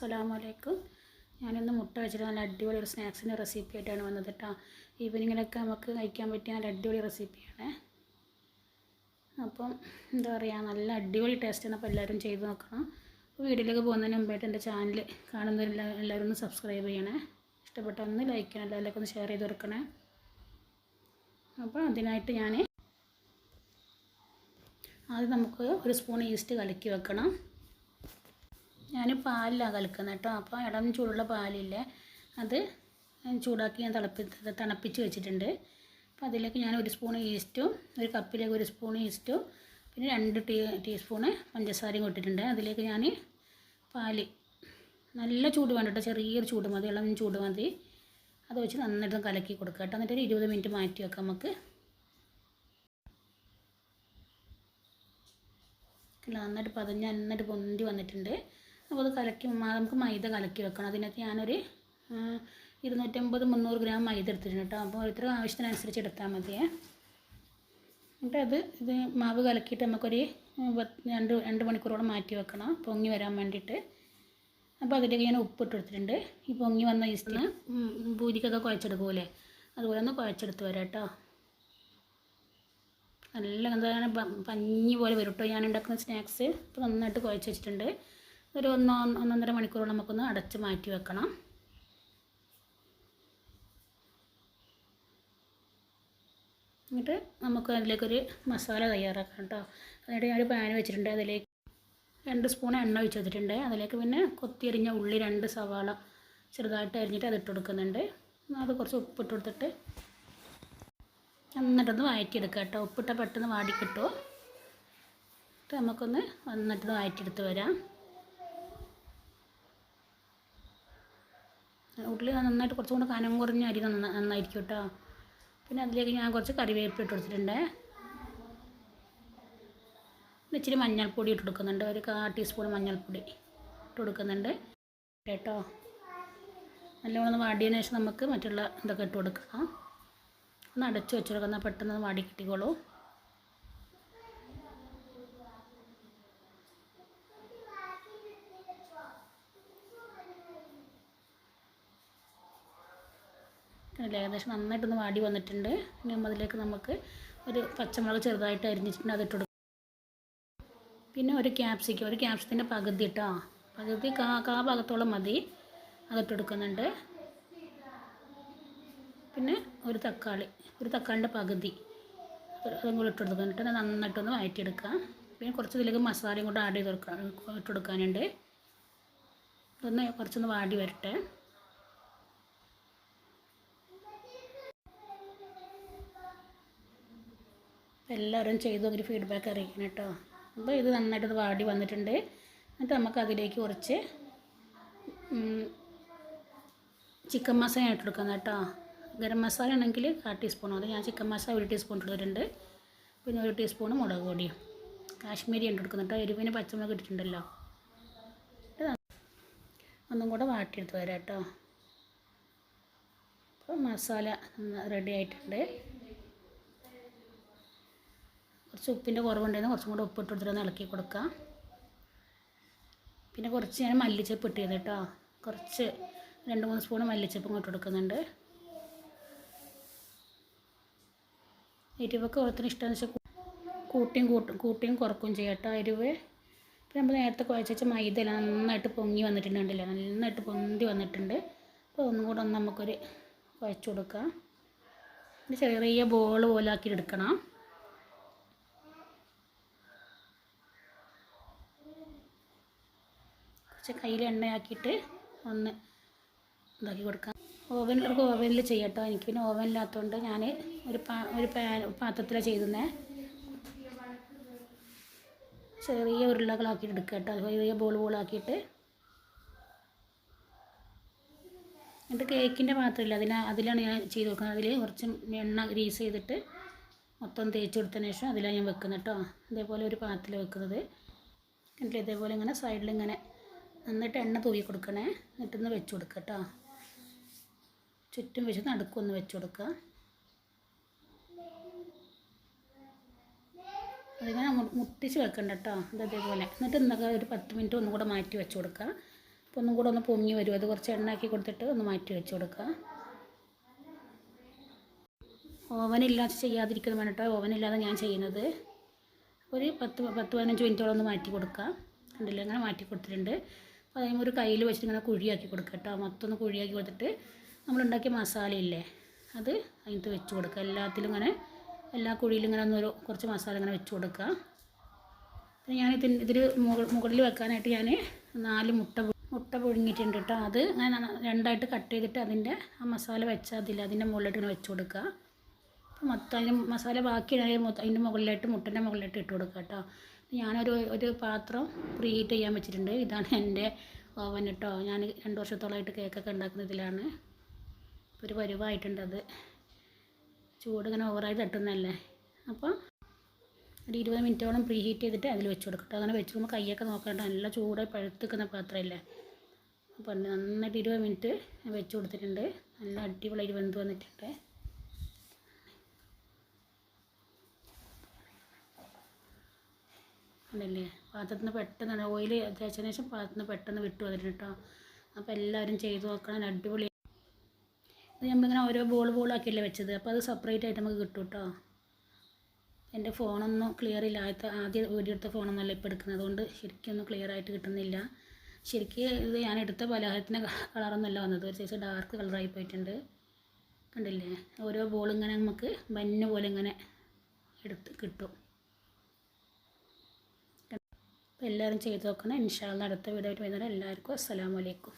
അസ്സലാമലൈക്കും. ഞാനിന്ന് മുട്ട വെച്ചിട്ട് നല്ല അടിപൊളി ഒരു സ്നാക്സിൻ്റെ റെസിപ്പി ആയിട്ടാണ് വന്നത് കേട്ടോ. ഈവനിങ്ങിലൊക്കെ നമുക്ക് കഴിക്കാൻ പറ്റിയ നല്ല അടിപൊളി റെസിപ്പിയാണ്. അപ്പം എന്താ പറയുക, നല്ല അടിപൊളി ടേസ്റ്റാണ്. അപ്പോൾ എല്ലാവരും ചെയ്ത് നോക്കണം. വീഡിയോയിലേക്ക് പോകുന്നതിന് മുമ്പായിട്ട് എൻ്റെ ചാനൽ കാണുന്നവരെല്ലാവരും ഒന്ന് സബ്സ്ക്രൈബ് ചെയ്യണേ. ഇഷ്ടപ്പെട്ട ഒന്ന് ലൈക്ക് ചെയ്യണം, എല്ലാവർക്കും ഒന്ന് ഷെയർ ചെയ്ത് കൊടുക്കണേ. അപ്പോൾ അതിനായിട്ട് ആദ്യം നമുക്ക് ഒരു സ്പൂൺ ഈസ്റ്റ് കലക്കി വെക്കണം. ഞാൻ പാലിലാണ് കലക്കുന്നത് കേട്ടോ. അപ്പോൾ ഇളം ചൂടുള്ള പാലില്ലേ, അത് ചൂടാക്കി ഞാൻ തണുപ്പിച്ച് വെച്ചിട്ടുണ്ട്. അപ്പോൾ അതിലേക്ക് ഞാൻ ഒരു സ്പൂൺ ഈസ്റ്റും, ഒരു കപ്പിലേക്ക് ഒരു സ്പൂൺ ഈസ്റ്റും, പിന്നെ 2 ടീസ്പൂണ് പഞ്ചസാരയും ഇട്ടിട്ടുണ്ട്. അതിലേക്ക് ഞാൻ പാല്, നല്ല ചൂട് വേണ്ട കേട്ടോ, ചെറിയൊരു ചൂട് മതി, ഇളം ചൂട് മതി. അത് വെച്ച് നന്നായിട്ട് കലക്കി കൊടുക്കുക കേട്ടോ. എന്നിട്ട് 20 മിനിറ്റ് മാറ്റി വെക്കാം നമുക്ക്. നന്നായിട്ട് പതഞ്ഞ് നന്നായിട്ട് പൊന്തി വന്നിട്ടുണ്ട്. അപ്പോൾ അത് നമുക്ക് മൈദ കലക്കി വെക്കണം. അതിനകത്ത് ഞാനൊരു 250-300 ഗ്രാം മൈദ എടുത്തിട്ടുണ്ട് കേട്ടോ. അപ്പോൾ ഇത്ര ആവശ്യത്തിനനുസരിച്ച് എടുത്താൽ മതിയേ. എന്നിട്ട് ഇത് മാവ് കലക്കിയിട്ട് നമുക്കൊരു 2 മണിക്കൂറോളം മാറ്റി വെക്കണം, പൊങ്ങി വരാൻ വേണ്ടിയിട്ട്. അപ്പോൾ അതിലേക്ക് ഞാൻ ഉപ്പിട്ട് കൊടുത്തിട്ടുണ്ട്. ഈ പൊങ്ങി വന്ന ഈസ്റ്റിന് പൂരിക്കൊക്കെ കുഴച്ചെടുക്കൂലേ, അതുപോലെ ഒന്ന് കുഴച്ചെടുത്ത് വരാം കേട്ടോ. നല്ല എന്താണ് പഞ്ഞി പോലെ വരും കേട്ടോ ഞാൻ ഉണ്ടാക്കുന്ന സ്നാക്സ്. ഇപ്പോൾ നന്നായിട്ട് കുഴച്ച് വെച്ചിട്ടുണ്ട്. ഒരു 1-1.5 മണിക്കൂറോളം നമുക്കൊന്ന് അടച്ച് മാറ്റി വെക്കണം. എന്നിട്ട് നമുക്ക് അതിലേക്കൊരു മസാല തയ്യാറാക്കാം കേട്ടോ. അതിനായിട്ട് ഞാനൊരു പാൻ വെച്ചിട്ടുണ്ട്. അതിലേക്ക് 2 സ്പൂൺ എണ്ണ ഒഴിച്ച് വെച്ചിട്ടുണ്ട്. അതിലേക്ക് പിന്നെ കൊത്തിയരിഞ്ഞ ഉള്ളി, 2 സവാള ചെറുതായിട്ട് അരിഞ്ഞിട്ട് അതിട്ട് കൊടുക്കുന്നുണ്ട്. അത് കുറച്ച് ഉപ്പിട്ട് കൊടുത്തിട്ട് നന്നായിട്ടൊന്ന് വഴറ്റിയെടുക്കുക കേട്ടോ. ഉപ്പിട്ടാൽ പെട്ടെന്ന് വാടിക്കിട്ടുമോ. എന്നിട്ട് നമുക്കൊന്ന് നന്നായിട്ടൊന്ന് വഴറ്റിയെടുത്ത് വരാം. ഉള്ളി നന്നായിട്ട് കുറച്ചും കൂടെ കനം കുറഞ്ഞ അരി നന്നായിരിക്കും കേട്ടോ. പിന്നെ അതിലേക്ക് ഞാൻ കുറച്ച് കറിവേപ്പില ഇട്ട് കൊടുത്തിട്ടുണ്ട്. ഇച്ചിരി മഞ്ഞൾപ്പൊടി ഇട്ട് കൊടുക്കുന്നുണ്ട്. ഒരു 1/4 ടീസ്പൂൺ മഞ്ഞൾപ്പൊടി ഇട്ട് കൊടുക്കുന്നുണ്ട് കേട്ടോ. നല്ലോണം വാടിയതിന് ശേഷം നമുക്ക് മറ്റുള്ള ഇതൊക്കെ ഇട്ട് കൊടുക്കണം. ഒന്ന് അടച്ച് വെച്ച് കൊടുക്കുന്ന പെട്ടെന്ന് വാടി കിട്ടിക്കോളൂ. ഏകദേശം നന്നായിട്ടൊന്ന് വാടി വന്നിട്ടുണ്ട്. ഇനി അതിലേക്ക് നമുക്ക് ഒരു പച്ചമുളക് ചെറുതായിട്ട് അരിഞ്ഞിട്ടുണ്ട്, അതിട്ട് കൊടുക്കും. പിന്നെ ഒരു ക്യാപ്സിക്കത്തിൻ്റെ പകുതി ഇട്ടോ, പകുതി കാ ഭാഗത്തോളം മതി, അതിട്ട് കൊടുക്കുന്നുണ്ട്. പിന്നെ ഒരു തക്കാളിൻ്റെ പകുതി അതും കൂടി ഇട്ട് കൊടുക്കുന്നുണ്ട്. നന്നായിട്ടൊന്ന് വഴറ്റിയെടുക്കുക. പിന്നെ കുറച്ച് ഇതിലേക്ക് മസാലയും കൂടെ ആഡ് ചെയ്ത് ഇട്ട് കൊടുക്കാനുണ്ട്. അതൊന്ന് കുറച്ചൊന്ന് വാടി വരട്ടെ. എല്ലാവരും ചെയ്ത് നോക്കി ഫീഡ്ബാക്ക് അറിയിക്കണം കേട്ടോ. അപ്പോൾ ഇത് നന്നായിട്ടത് വാടി വന്നിട്ടുണ്ട്. എന്നിട്ട് നമുക്ക് അതിലേക്ക് കുറച്ച് ചിക്കൻ മസാല ഇട്ട് കൊടുക്കാം കേട്ടോ. ഗരം മസാല ആണെങ്കിൽ 1/4 ടീസ്പൂൺ മതി. ഞാൻ ചിക്കൻ മസാല 1 ടീസ്പൂൺ ഇട്ടിട്ടുണ്ട്. പിന്നെ 1 ടീസ്പൂൺ മുളക് പൊടിയും കാശ്മീരി ഇട്ട് കൊടുക്കുന്നുണ്ട്. എരിവിന് പച്ചമുളക് ഇട്ടിട്ടുണ്ടല്ലോ. ഒന്നും കൂടെ വാട്ടിയെടുത്ത് വരാം കേട്ടോ. അപ്പോൾ മസാല റെഡി ആയിട്ടുണ്ട്. കുറച്ച് ഉപ്പിൻ്റെ കുറവുണ്ടെങ്കിൽ കുറച്ചും കൂടെ ഉപ്പിട്ട് കൊടുത്തിട്ട് ഇളക്കി കൊടുക്കാം. പിന്നെ കുറച്ച് ഞാൻ മല്ലിച്ചപ്പ് ഇട്ട് ചെയ്ത് കേട്ടോ. കുറച്ച് 2-3 സ്പൂൺ മല്ലിച്ചപ്പ് ഇങ്ങോട്ട് കൊടുക്കുന്നുണ്ട്. എരിവൊക്കെ ഓരോരുത്തരും ഇഷ്ടമെന്ന് വെച്ചാൽ കൂട്ടിയും കുറക്കുകയും ചെയ്യാം കേട്ടോ എരിവ്. പിന്നെ നമ്മൾ നേരത്തെ കുഴച്ച് വെച്ച മൈദ നന്നായിട്ട് പൊങ്ങി വന്നിട്ടുണ്ടല്ലോ, നന്നായിട്ട് പൊന്തി വന്നിട്ടുണ്ട്. അപ്പോൾ ഒന്നും കൂടെ നമുക്കൊരു കുഴച്ച് കൊടുക്കാം. ചെറിയ ബോൾ പോലെ ആക്കി എടുക്കണം. കുറച്ച് കയ്യിൽ എണ്ണയാക്കിയിട്ട് ഒന്ന് ഇതാക്കി കൊടുക്കാം. ഓവനിൽ ചെയ്യട്ടോ. എനിക്ക് പിന്നെ ഓവനില്ലാത്തതുകൊണ്ട് ഞാൻ ഒരു പാത്രത്തിലാണ് ചെയ്തത്. ചെറിയ ഉരുളകളാക്കിയിട്ട് എടുക്കുക കേട്ടോ. ചെറിയ ബോളാക്കിയിട്ട്. എന്നിട്ട് കേക്കിൻ്റെ പാത്രമില്ല, അതിലാണ് ഞാൻ ചെയ്ത് കൊടുക്കുന്നത്. അതിൽ കുറച്ച് എണ്ണ ഗ്രീസ് ചെയ്തിട്ട് മൊത്തം തേച്ച് കൊടുത്തതിന് ശേഷം അതിലാണ് ഞാൻ വെക്കുന്നത് കേട്ടോ. ഇതേപോലെ ഒരു പാത്രത്തിൽ വെക്കുന്നത്. എന്നിട്ട് ഇതേപോലെ ഇങ്ങനെ സൈഡിലിങ്ങനെ നന്നായിട്ട് എണ്ണ തൂക്കി കൊടുക്കണേ. എന്നിട്ടൊന്ന് വെച്ച് കൊടുക്കുക കേട്ടോ. ചുറ്റും വെച്ച് നടുക്കൊന്ന് വെച്ച് കൊടുക്കുക. അതിങ്ങനെ മുട്ടിച്ച് വെക്കണ്ട കേട്ടോ. ഇതേപോലെ. എന്നിട്ട് എന്തൊക്കെ ഒരു 10 മിനിറ്റ് ഒന്നും കൂടെ മാറ്റി വെച്ച് കൊടുക്കുക. അപ്പോൾ ഒന്നും കൂടെ ഒന്ന് പൊങ്ങി വരും. അത് കുറച്ച് എണ്ണയാക്കി കൊടുത്തിട്ട് ഒന്ന് മാറ്റി വെച്ച് കൊടുക്കുക. ഓവനില്ലാതെ ചെയ്യാതിരിക്കുന്നത് വേണ്ടിയിട്ട് ഓവനില്ലാതെ ഞാൻ ചെയ്യുന്നത്. ഒരു 10-15 മിനിറ്റോളം ഒന്ന് മാറ്റി കൊടുക്കുക. കണ്ടില്ല, അങ്ങനെ മാറ്റി കൊടുത്തിട്ടുണ്ട്. അപ്പോൾ അതിന് ഒരു കയ്യിൽ വെച്ചിട്ട് ഇങ്ങനെ കുഴിയാക്കി കൊടുക്കുക കേട്ടോ. മൊത്തം ഒന്ന് കുഴിയാക്കി കൊടുത്തിട്ട് നമ്മളുണ്ടാക്കിയ മസാലയില്ലേ അത് അതിനകത്ത് വെച്ച് കൊടുക്കുക. എല്ലാത്തിലും ഇങ്ങനെ എല്ലാ കുഴിയിലും ഇങ്ങനെ ഒന്ന് കുറച്ച് മസാല ഇങ്ങനെ വെച്ച് കൊടുക്കുക. പിന്നെ ഞാൻ ഇതിൽ മുകളിൽ വെക്കാനായിട്ട് ഞാൻ 4 മുട്ട പുഴുങ്ങിയിട്ടുണ്ട് കേട്ടോ. അത് ഞാൻ 2ആയിട്ട് കട്ട് ചെയ്തിട്ട് അതിൻ്റെ ആ മസാല വെച്ചാൽ അതിൻ്റെ മുകളിലായിട്ട് ഇങ്ങനെ വെച്ച് കൊടുക്കുക. അപ്പോൾ മൊത്തം അതിന് മസാല ബാക്കി അതിൻ്റെ മുകളിലായിട്ട് മുട്ടൻ്റെ മുകളിലായിട്ട് ഇട്ട് കൊടുക്കുക കേട്ടോ. ഞാനൊരു പാത്രം പ്രീ ഹീറ്റ് ചെയ്യാൻ വെച്ചിട്ടുണ്ട്. ഇതാണ് എൻ്റെ ഓവൻ കേട്ടോ. ഞാൻ 2 വർഷത്തോളമായിട്ട് കേക്കൊക്കെ ഉണ്ടാക്കുന്നതിലാണ്. ഒരു പരുവായിട്ടുണ്ട്. അത് ചൂട് ഇങ്ങനെ ഓവറായി തട്ടുന്നതല്ലേ. അപ്പോൾ ഒരു 20 മിനിറ്റോളം പ്രീ ഹീറ്റ് ചെയ്തിട്ട് അതിൽ വെച്ച് കൊടുക്കട്ടെ. അങ്ങനെ വെച്ച് നമ്മൾ കൈയൊക്കെ നോക്കണ്ട, നല്ല ചൂടായി പഴുത്തിക്കുന്ന പാത്രമല്ലേ. അപ്പോൾ നന്നായിട്ട് 20 മിനിറ്റ് വെച്ച് കൊടുത്തിട്ടുണ്ട്. നല്ല അടിപൊളിയായിട്ട് വെന്ത് വന്നിട്ടുണ്ട്. ഉണ്ടല്ലേ, പാത്രത്തിൽ നിന്ന് പെട്ടെന്ന് ഓയിൽ തേച്ചതിന് ശേഷം പാത്രത്തിൽ നിന്ന് പെട്ടെന്ന് വിട്ടു വന്നിട്ടുണ്ട് കേട്ടോ. അപ്പോൾ എല്ലാവരും ചെയ്ത് നോക്കണം, അടിപൊളി. ഇത് നമ്മളിങ്ങനെ ഓരോ ബോളാക്കിയല്ലേ വെച്ചത്. അപ്പോൾ അത് സെപ്പറേറ്റ് ആയിട്ട് നമുക്ക് കിട്ടും കേട്ടോ. എൻ്റെ ഫോണൊന്നും ക്ലിയർ ഇല്ല. ആദ്യം വീഡിയോ എടുത്ത ഫോണൊന്നുമല്ല ഇപ്പോൾ എടുക്കുന്നത്. അതുകൊണ്ട് ശരിക്കൊന്നും ക്ലിയർ ആയിട്ട് കിട്ടുന്നില്ല. ശരിക്കും ഇത് ഞാൻ എടുത്ത പലഹാരത്തിൻ്റെ കളറൊന്നുമല്ല വന്നത്. ഒരു സൈസ് ഡാർക്ക് കളറായി പോയിട്ടുണ്ട്. കണ്ടില്ലേ, ഓരോ ബോൾ ഇങ്ങനെ നമുക്ക് ബന്ന് പോലെ ഇങ്ങനെ എടുത്ത് കിട്ടും. അപ്പോൾ എല്ലാവരും ചെയ്ത് നോക്കണം. ഇൻഷാ അല്ലാഹ് അടുത്ത വീഡിയോ ആയിട്ട് വരുന്നത്. എല്ലാവർക്കും അസ്സലാമു അലൈക്കും.